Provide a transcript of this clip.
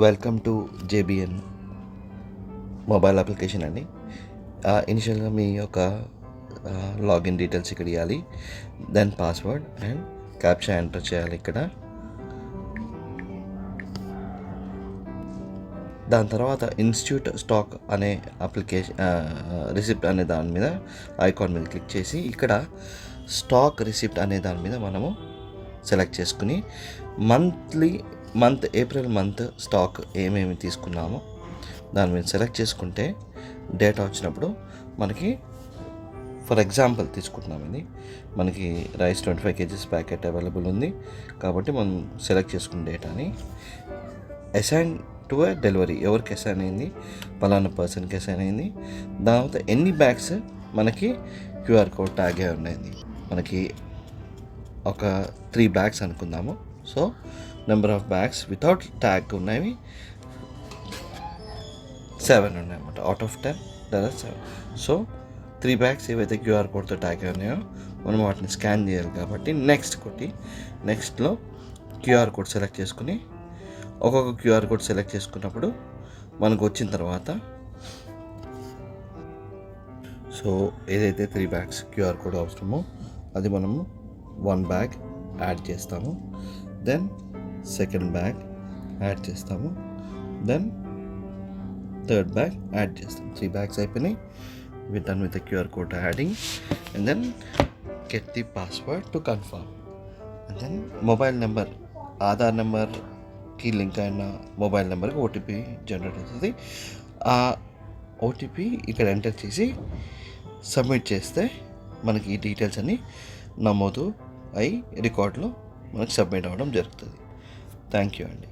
Welcome to JBN mobile application అండి. ఇనిషియల్గా మీ యొక్క లాగిన్ డీటెయిల్స్ ఇక్కడ ఇవ్వాలి, then password and captcha enter చేయాలి ఇక్కడ. దాని తర్వాత ఇన్స్టిట్యూట్ స్టాక్ అనే అప్లికేషన్ రిసిప్ట్ అనే దాని మీద ఐకాన్ మీద క్లిక్ చేసి ఇక్కడ స్టాక్ రిసిప్ట్ అనే దాని మీద మనము సెలెక్ట్ చేసుకుని మంత్ ఏప్రిల్ మంత్ స్టాక్ ఏమేమి తీసుకున్నామో దాని మీద సెలెక్ట్ చేసుకుంటే డేటా వచ్చినప్పుడు మనకి ఫర్ ఎగ్జాంపుల్ తీసుకుంటున్నాం, ఇది మనకి రైస్ 25 kgs ప్యాకెట్ అవైలబుల్ ఉంది కాబట్టి మనం సెలెక్ట్ చేసుకున్న డేటాని అసైన్ టు ఏ డెలివరీ, ఎవరికి అసైన్ అయింది, పలానా పర్సన్కి అసైన్ అయింది, దాని తర్వాత ఎన్ని బ్యాగ్స్ మనకి క్యూఆర్ కోడ్ ట్యాగ్ అయి ఉన్నాయి. మనకి ఒక 3 బ్యాగ్స్ అనుకుందాము. So number of bags without tag ఉన్నవి 7 ఉన్నాయన్నమాట. Out of 10 there are 7. So 3 bags ఏవైతే క్యూఆర్ కోడ్తో ట్యాగ్ ఉన్నాయో మనం వాటిని స్కాన్ చేయాలి కాబట్టి నెక్స్ట్లో క్యూఆర్ కోడ్ సెలెక్ట్ చేసుకుని ఒక్కొక్క క్యూఆర్ కోడ్ సెలెక్ట్ చేసుకున్నప్పుడు మనకు వచ్చిన తర్వాత సో ఏదైతే 3 బ్యాగ్స్ క్యూఆర్ కోడ్ అవసరమో అది మనము 1 బ్యాగ్ యాడ్ చేస్తాము, దెన్ సెకండ్ బ్యాగ్ యాడ్ చేస్తాము, దెన్ థర్డ్ బ్యాగ్ యాడ్ చేస్తాం. 3 బ్యాగ్స్ అయిపోయినాయి. we're done with the QR code adding and then get the password to confirm and then mobile number, Aadhaar నెంబర్కి link అయిన mobile నెంబర్కి OTP generate అవుతుంది. ఆ OTP ఇక్కడ enter చేసి సబ్మిట్ చేస్తే మనకి ఈ డీటెయిల్స్ అన్నీ నమోదు అయి రికార్డులో మనకి సబ్మిట్ అవ్వడం జరుగుతుంది. థ్యాంక్ యూ అండి.